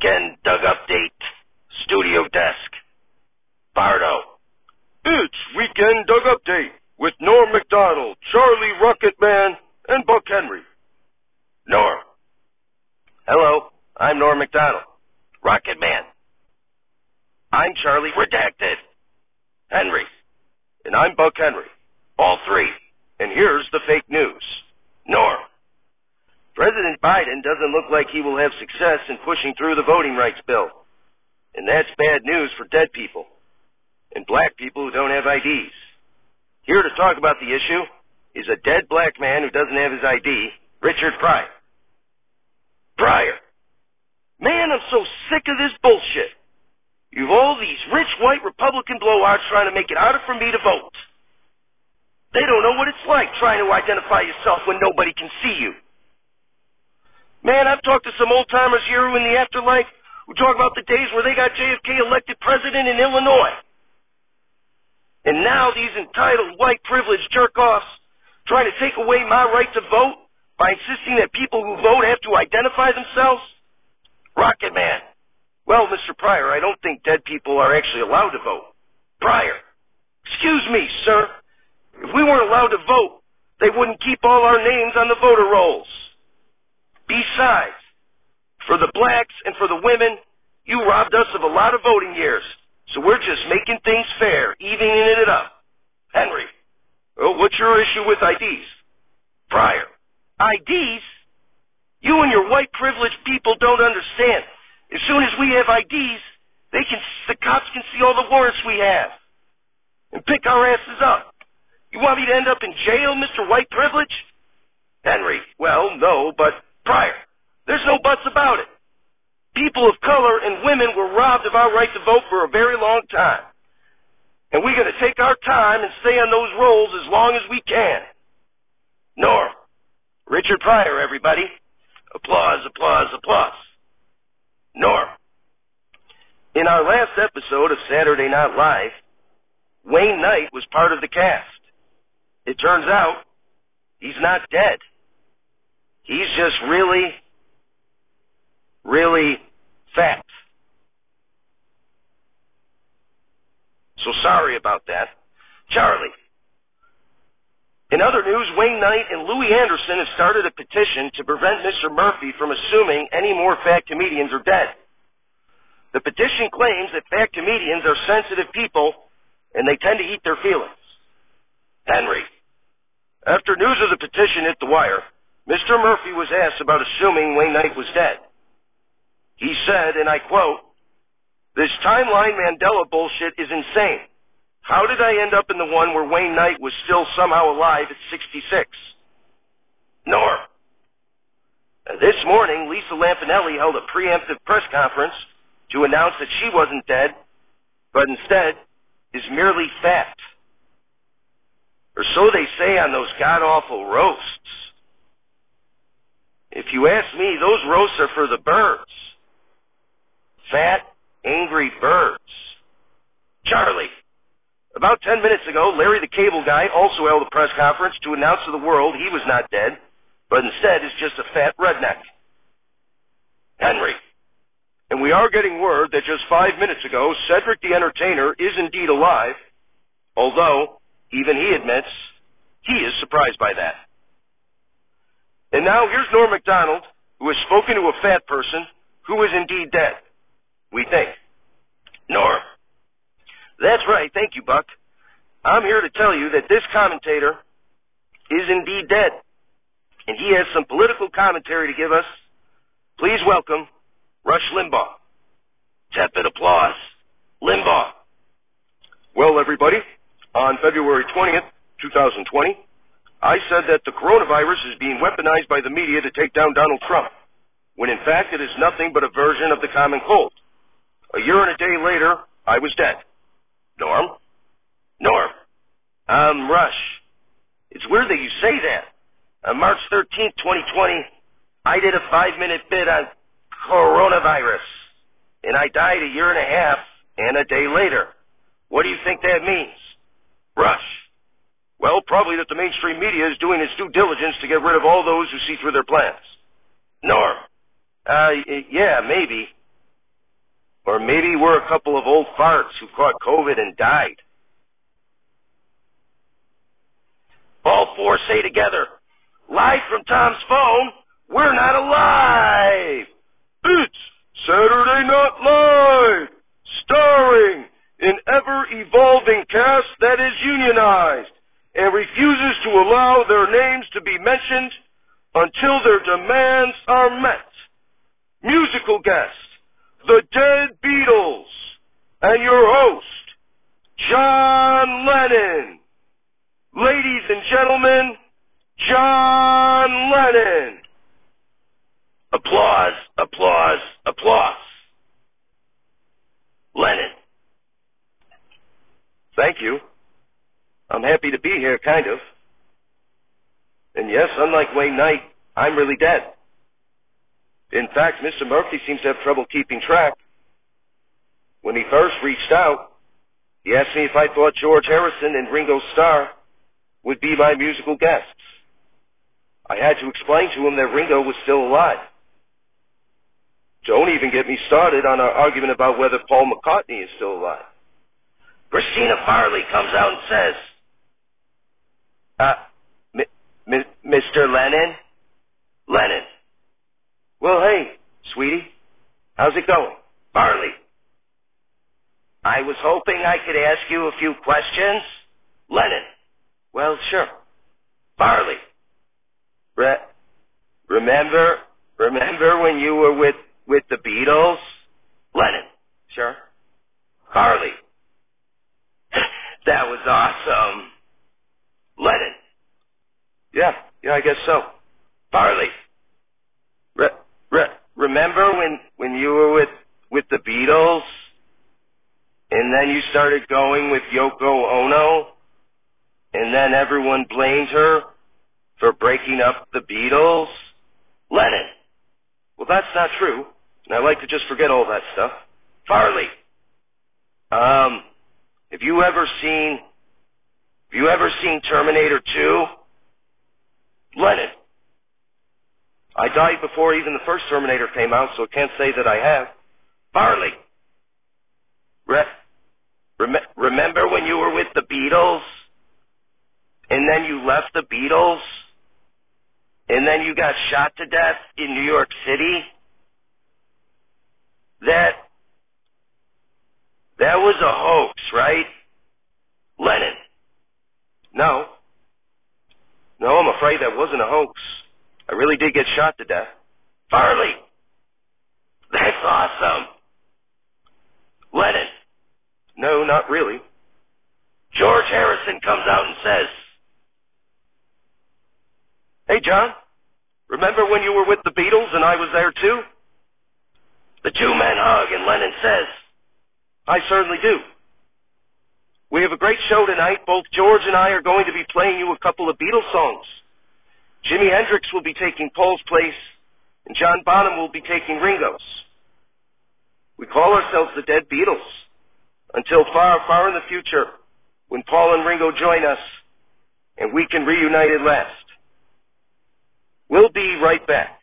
Weekend Doug Update, Studio Desk. Bardo. It's Weekend Doug Update with Norm MacDonald, Charlie Rocket Man, and Buck Henry. Norm. Hello, I'm Norm MacDonald. Rocket Man. I'm Charlie Redacted. Henry. And I'm Buck Henry. All three. And here's the fake news. Norm. President Biden doesn't look like he will have success in pushing through the voting rights bill. And that's bad news for dead people and black people who don't have IDs. Here to talk about the issue is a dead black man who doesn't have his ID, Richard Pryor. Pryor. Man, I'm so sick of this bullshit. You've all these rich white Republican blowouts trying to make it harder for me to vote. They don't know what it's like trying to identify yourself when nobody can see you. Man, I've talked to some old-timers here who in the afterlife who talk about the days where they got JFK elected president in Illinois. And now these entitled white privileged jerk-offs trying to take away my right to vote by insisting that people who vote have to identify themselves? Rocket Man. Well, Mr. Pryor, I don't think dead people are actually allowed to vote. Pryor. Excuse me, sir. If we weren't allowed to vote, they wouldn't keep all our names on the voter rolls. Besides, for the blacks and for the women, you robbed us of a lot of voting years. So we're just making things fair, evening it up. Henry. Well, what's your issue with IDs? Pryor. IDs? You and your white privileged people don't understand. As soon as we have IDs, the cops can see all the warrants we have and pick our asses up. You want me to end up in jail, Mr. White Privilege? Henry. Well, no, but Pryor. There's no buts about it. People of color and women were robbed of our right to vote for a very long time. And we're going to take our time and stay on those rolls as long as we can. Norm. Richard Pryor, everybody. Applause, applause, applause. Norm. In our last episode of Saturday Night Live, Wayne Knight was part of the cast. It turns out he's not dead. He's just really, really fat. So sorry about that. Charlie. In other news, Wayne Knight and Louis Anderson have started a petition to prevent Mr. Murphy from assuming any more fat comedians are dead. The petition claims that fat comedians are sensitive people and they tend to eat their feelings. Henry. After news of the petition hit the wire, Mr. Murphy was asked about assuming Wayne Knight was dead. He said, and I quote, "This timeline Mandela bullshit is insane. How did I end up in the one where Wayne Knight was still somehow alive at 66? Norm. This morning, Lisa Lampanelli held a preemptive press conference to announce that she wasn't dead, but instead is merely fat. Or so they say on those god-awful roasts. If you ask me, those roasts are for the birds. Fat, angry birds. Charlie. About 10 minutes ago, Larry the Cable Guy also held a press conference to announce to the world he was not dead, but instead is just a fat redneck. Henry. And we are getting word that just 5 minutes ago, Cedric the Entertainer is indeed alive, although even he admits he is surprised by that. And now here's Norm MacDonald, who has spoken to a fat person who is indeed dead. We think. Norm. That's right. Thank you, Buck. I'm here to tell you that this commentator is indeed dead, and he has some political commentary to give us. Please welcome Rush Limbaugh. Tepid applause. Limbaugh. Well, everybody, on February 20th, 2020, I said that the coronavirus is being weaponized by the media to take down Donald Trump, when in fact it is nothing but a version of the common cold. A year and a day later, I was dead. Norm. Rush. It's weird that you say that. On March 13th, 2020, I did a 5-minute bit on coronavirus, and I died a year and a half and a day later. What do you think that means? Rush. Well, probably that the mainstream media is doing its due diligence to get rid of all those who see through their plans. Norm. Yeah, maybe. Or maybe we're a couple of old farts who caught COVID and died. All four say together, live from Tom's phone, we're not alive! It's Saturday Night Live, starring an ever-evolving cast that is unionized and refuses to allow their names to be mentioned until their demands are met. Musical guest, the Dead Beatles, and your host, John Lennon. Ladies and gentlemen, John Lennon. Applause, applause, applause. Lennon. Thank you. I'm happy to be here, kind of. And yes, unlike Wayne Knight, I'm really dead. In fact, Mr. Murphy seems to have trouble keeping track. When he first reached out, he asked me if I thought George Harrison and Ringo Starr would be my musical guests. I had to explain to him that Ringo was still alive. Don't even get me started on our argument about whether Paul McCartney is still alive. Christina Farley comes out and says, Mr. Lennon? Lennon. Well, hey, sweetie, how's it going? Farley. I was hoping I could ask you a few questions. Lennon. Well, sure. Farley. Remember when you were with the Beatles? Lennon. Sure. Farley. That was awesome. Lennon. Yeah, I guess so. Farley. Remember when you were with the Beatles, and then you started going with Yoko Ono, and then everyone blamed her for breaking up the Beatles? Lennon. Well, that's not true, and I like to just forget all that stuff. Farley. Have you ever seen Terminator 2? Lennon. I died before even the first Terminator came out, so I can't say that I have. Farley. Remember when you were with the Beatles? And then you left the Beatles? And then you got shot to death in New York City? That was a hoax, right? Lennon. No, I'm afraid that wasn't a hoax. I really did get shot to death. Farley. That's awesome. Lennon. No, not really. George Harrison comes out and says, Hey, John, remember when you were with the Beatles and I was there too? The two men hug and Lennon says, I certainly do. We have a great show tonight. Both George and I are going to be playing you a couple of Beatles songs. Jimi Hendrix will be taking Paul's place, and John Bonham will be taking Ringo's. We call ourselves the Dead Beatles, until far, far in the future, when Paul and Ringo join us, and we can reunite at last. We'll be right back.